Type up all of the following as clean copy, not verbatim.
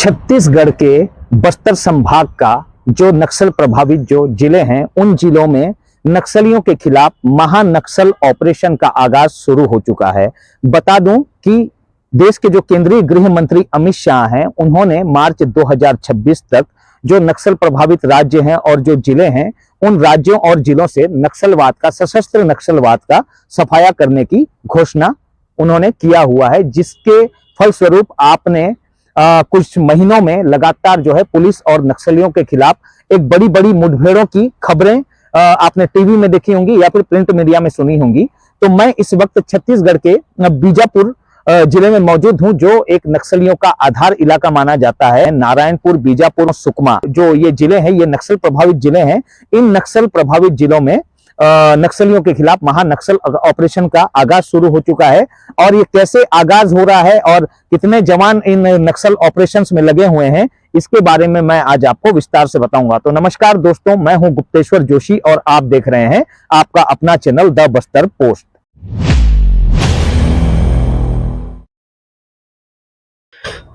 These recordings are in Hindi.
छत्तीसगढ़ के बस्तर संभाग का जो नक्सल प्रभावित जो जिले हैं, उन जिलों में नक्सलियों के खिलाफ महानक्सल ऑपरेशन का आगाज शुरू हो चुका है। बता दूं कि देश के जो केंद्रीय गृह मंत्री अमित शाह हैं, उन्होंने मार्च 2026 तक जो नक्सल प्रभावित राज्य हैं और जो जिले हैं, उन राज्यों और जिलों से नक्सलवाद का, सशस्त्र नक्सलवाद का सफाया करने की घोषणा उन्होंने किया हुआ है, जिसके फलस्वरूप आपने कुछ महीनों में लगातार जो है पुलिस और नक्सलियों के खिलाफ एक बड़ी बड़ी मुठभेड़ों की खबरें आपने टीवी में देखी होंगी या फिर प्रिंट मीडिया में सुनी होंगी। तो मैं इस वक्त छत्तीसगढ़ के बीजापुर जिले में मौजूद हूं, जो एक नक्सलियों का आधार इलाका माना जाता है। नारायणपुर, बीजापुर, सुकमा जो ये जिले हैं, ये नक्सल प्रभावित जिले हैं। इन नक्सल प्रभावित जिलों में नक्सलियों के खिलाफ महानक्सल ऑपरेशन का आगाज शुरू हो चुका है। और ये कैसे आगाज हो रहा है और कितने जवान इन नक्सल ऑपरेशंस में लगे हुए हैं, इसके बारे में मैं आज आपको विस्तार से बताऊंगा। तो नमस्कार दोस्तों, मैं हूं गुप्तेश्वर जोशी और आप देख रहे हैं आपका अपना चैनल द बस्तर पोस्ट।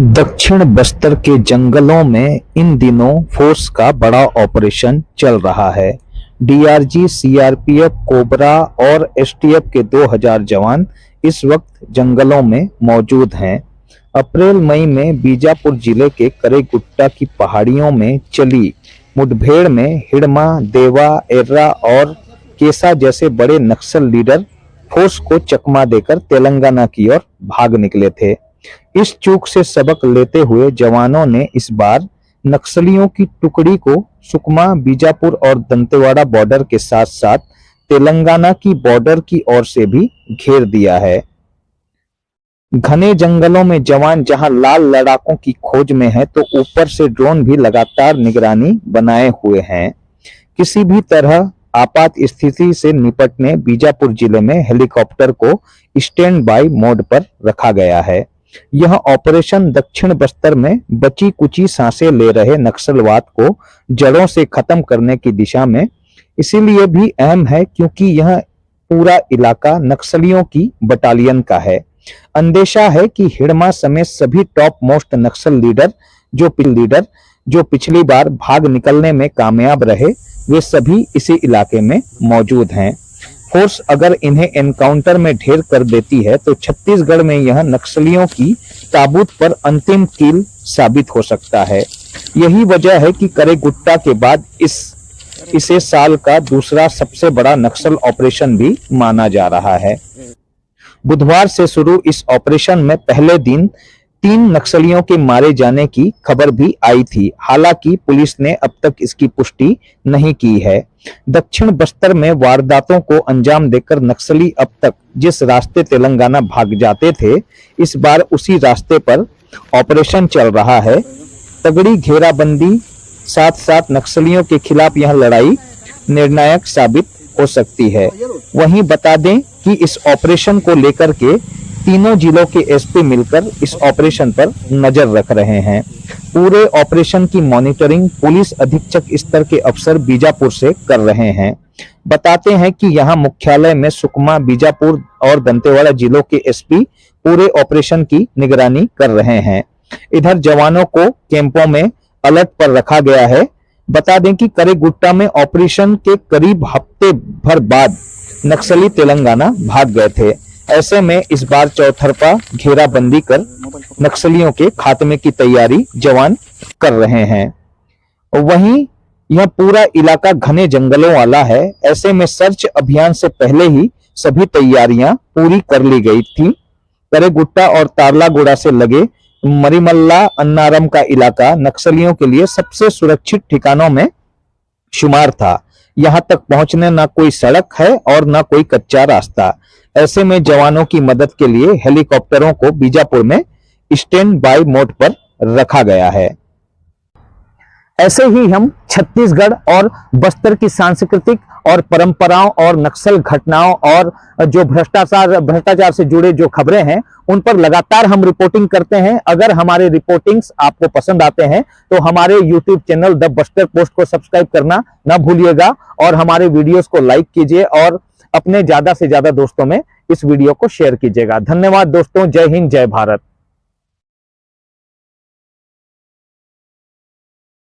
दक्षिण बस्तर के जंगलों में इन दिनों फोर्स का बड़ा ऑपरेशन चल रहा है। डीआरजी, सीआरपीएफ, कोबरा और एसटीएफ के 2000 जवान इस वक्त जंगलों में मौजूद हैं। अप्रैल मई में बीजापुर जिले के करेगुट्टा की पहाड़ियों में चली मुठभेड़ में हिड़मा, देवा, एर्रा और केसा जैसे बड़े नक्सल लीडर फोर्स को चकमा देकर तेलंगाना की ओर भाग निकले थे। इस चूक से सबक लेते हुए जवानों ने इस बार नक्सलियों की टुकड़ी को सुकमा, बीजापुर और दंतेवाड़ा बॉर्डर के साथ साथ तेलंगाना की बॉर्डर की ओर से भी घेर दिया है। घने जंगलों में जवान जहां लाल लड़ाकों की खोज में है, तो ऊपर से ड्रोन भी लगातार निगरानी बनाए हुए हैं। किसी भी तरह आपात स्थिति से निपटने बीजापुर जिले में हेलीकॉप्टर को स्टैंड बाय मोड पर रखा गया है। यह ऑपरेशन दक्षिण बस्तर में बची कुची सांसें ले रहे नक्सलवाद को जड़ों से खत्म करने की दिशा में इसीलिए भी अहम है क्योंकि यह पूरा इलाका नक्सलियों की बटालियन का है। अंदेशा है कि हिड़मा समेत सभी टॉप मोस्ट नक्सल लीडर जो पिछली बार भाग निकलने में कामयाब रहे, वे सभी इसी इलाके में मौजूद हैं। फोर्स अगर इन्हें एनकाउंटर में ढेर कर देती है तो छत्तीसगढ़ में यह नक्सलियों की ताबूत पर अंतिम कील साबित हो सकता है। यही वजह है कि करेगुट्टा के बाद इसे साल का दूसरा सबसे बड़ा नक्सल ऑपरेशन भी माना जा रहा है। बुधवार से शुरू इस ऑपरेशन में पहले दिन 3 नक्सलियों के मारे जाने की खबर भी आई थी। हालांकि पुलिस ने अब तक इसकी पुष्टि नहीं की है। दक्षिण बस्तर में वारदातों को अंजाम देकर नक्सली अब तक जिस रास्ते तेलंगाना भाग जाते थे, इस बार उसी रास्ते पर ऑपरेशन चल रहा है। तगड़ी घेराबंदी साथ साथ नक्सलियों के खिलाफ यह लड़ाई निर्णायक साबित हो सकती है। वहीं बता दें कि इस ऑपरेशन को लेकर के तीनों जिलों के एसपी मिलकर इस ऑपरेशन पर नजर रख रहे हैं। पूरे ऑपरेशन की मॉनिटरिंग पुलिस अधीक्षक स्तर के अफसर बीजापुर से कर रहे हैं। बताते हैं कि यहां मुख्यालय में सुकमा, बीजापुर और दंतेवाड़ा जिलों के एसपी पूरे ऑपरेशन की निगरानी कर रहे हैं। इधर जवानों को कैंपों में अलर्ट पर रखा गया है। बता दें कि करेगुट्टा में ऑपरेशन के करीब हफ्ते भर बाद नक्सली तेलंगाना भाग गए थे। ऐसे में इस बार चौतरफा घेराबंदी कर नक्सलियों के खात्मे की तैयारी जवान कर रहे हैं। वहीं यह पूरा इलाका घने जंगलों वाला है। ऐसे में सर्च अभियान से पहले ही सभी तैयारियां पूरी कर ली गई थी। करेगुट्टा और तारलागुड़ा से लगे मरीमल्ला अन्नारम का इलाका नक्सलियों के लिए सबसे सुरक्षित ठिकानों में शुमार था। यहां तक पहुंचने ना कोई सड़क है और ना कोई कच्चा रास्ता। ऐसे में जवानों की मदद के लिए हेलीकॉप्टरों को बीजापुर में स्टैंड बाय मोड पर रखा गया है। ऐसे ही हम छत्तीसगढ़ और बस्तर की सांस्कृतिक और परंपराओं और नक्सल घटनाओं और जो भ्रष्टाचार से जुड़े जो खबरें हैं, उन पर लगातार हम रिपोर्टिंग करते हैं। अगर हमारे रिपोर्टिंग्स आपको पसंद आते हैं तो हमारे YouTube channel the Bastar post को सब्सक्राइब करना ना भूलिएगा और हमारे वीडियोस को लाइक कीजिए और अपने ज्यादा से ज्यादा दोस्तों में इस वीडियो को शेयर कीजिएगा। धन्यवाद दोस्तों। जय हिंद, जय भारत।